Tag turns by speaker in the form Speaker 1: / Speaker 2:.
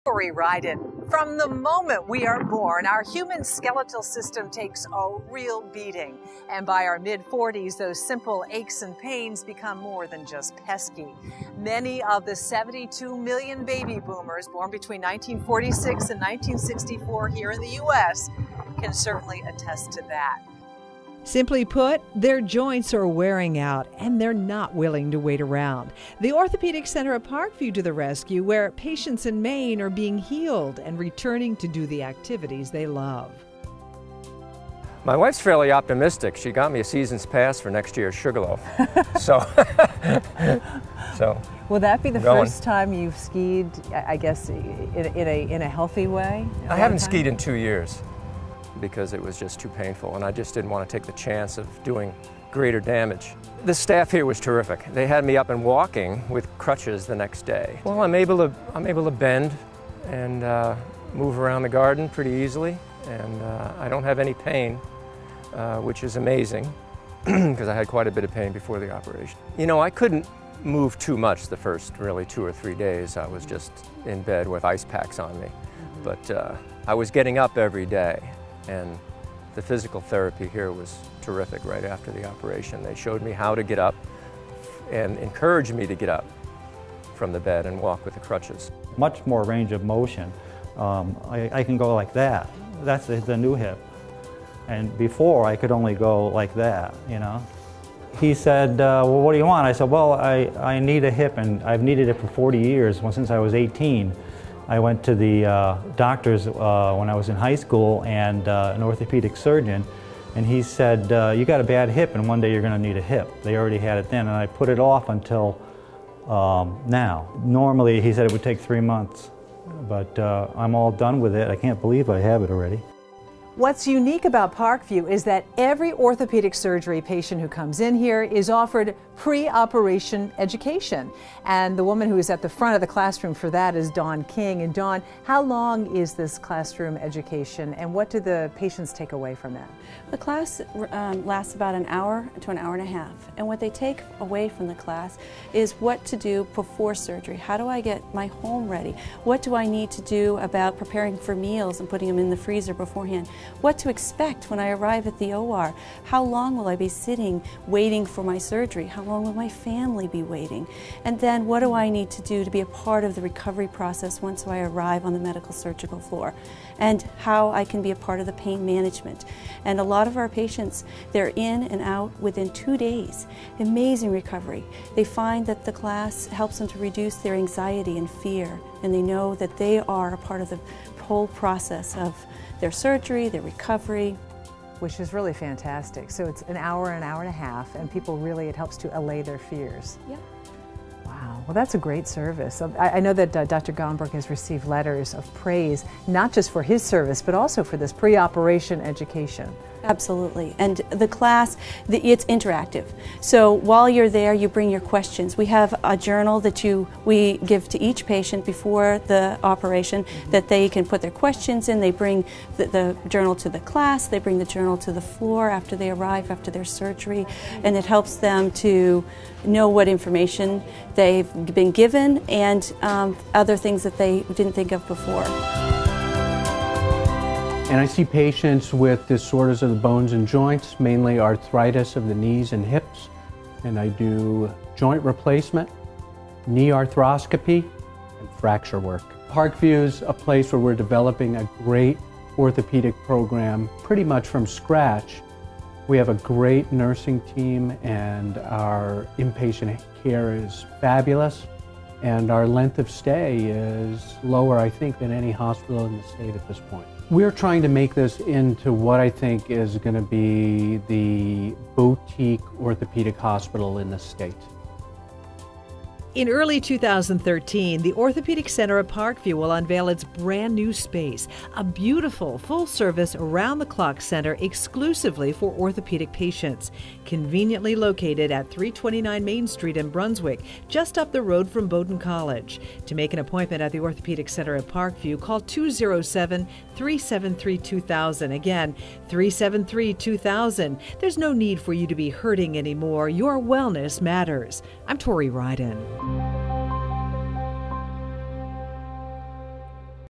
Speaker 1: Ryden. From the moment we are born, our human skeletal system takes a real beating. And by our mid-40s, those simple aches and pains become more than just pesky. Many of the 72 million baby boomers born between 1946 and 1964 here in the U.S. can certainly attest to that.
Speaker 2: Simply put, their joints are wearing out and they're not willing to wait around. The Orthopedic Center at Parkview to the rescue, where patients in Maine are being healed and returning to do the activities they love.
Speaker 3: My wife's fairly optimistic. She got me a season's pass for next year's Sugarloaf. so
Speaker 2: Will that be the
Speaker 3: going.
Speaker 2: first time you've skied, I guess, in a healthy way?
Speaker 3: I haven't skied in 2 years, because it was just too painful, and I just didn't want to take the chance of doing greater damage. The staff here was terrific. They had me up and walking with crutches the next day. Well, I'm able to bend and move around the garden pretty easily, and I don't have any pain, which is amazing, because I had quite a bit of pain before the operation. You know, I couldn't move too much the first really 2 or 3 days. I was just in bed with ice packs on me, but I was getting up every day. And the physical therapy here was terrific right after the operation. They showed me how to get up and encouraged me to get up from the bed and walk with the crutches.
Speaker 4: Much more range of motion. I can go like that. That's the new hip. And before I could only go like that, you know. He said, well, what do you want? I said, well, I need a hip, and I've needed it for 40 years, since I was 18. I went to the doctors when I was in high school, and an orthopedic surgeon, and he said, you got a bad hip and one day you're going to need a hip. They already had it then, and I put it off until now. Normally he said it would take 3 months, but I'm all done with it. I can't believe I have it already.
Speaker 2: What's unique about Parkview is that every orthopedic surgery patient who comes in here is offered pre-operation education. And the woman who is at the front of the classroom for that is Dawn King. And Dawn, how long is this classroom education, and what do the patients take away from that?
Speaker 5: The class lasts about an hour to an hour and a half. And what they take away from the class is what to do before surgery. How do I get my home ready? What do I need to do about preparing for meals and putting them in the freezer beforehand? What to expect when I arrive at the OR? How long will I be sitting waiting for my surgery? How long will my family be waiting? And then what do I need to do to be a part of the recovery process once I arrive on the medical surgical floor? And how I can be a part of the pain management. And a lot of our patients, they're in and out within 2 days. Amazing recovery. They find that the class helps them to reduce their anxiety and fear, and they know that they are a part of the whole process of their surgery, their recovery.
Speaker 2: Which is really fantastic. So it's an hour and a half, and people really, it helps to allay their fears.
Speaker 5: Yeah.
Speaker 2: Wow, well that's a great service. I know that Dr. Gomberg has received letters of praise, not just for his service, but also for this pre-operation education.
Speaker 5: Absolutely, and the class, it's interactive. So while you're there, you bring your questions. We have a journal that we give to each patient before the operation that they can put their questions in. They bring the journal to the class, they bring the journal to the floor after they arrive, after their surgery, and it helps them to know what information they've been given and other things that they didn't think of before.
Speaker 6: And I see patients with disorders of the bones and joints, mainly arthritis of the knees and hips. And I do joint replacement, knee arthroscopy, and fracture work. Parkview's a place where we're developing a great orthopedic program pretty much from scratch. We have a great nursing team, and our inpatient care is fabulous. And our length of stay is lower, I think, than any hospital in the state at this point. We're trying to make this into what I think is going to be the boutique orthopedic hospital in the state.
Speaker 2: In early 2013, the Orthopedic Center at Parkview will unveil its brand new space, a beautiful, full-service, around-the-clock center exclusively for orthopedic patients, conveniently located at 329 Main Street in Brunswick, just up the road from Bowdoin College. To make an appointment at the Orthopedic Center at Parkview, call 207-373-2000. Again, 373-2000. There's no need for you to be hurting anymore. Your wellness matters. I'm Tori Ryden.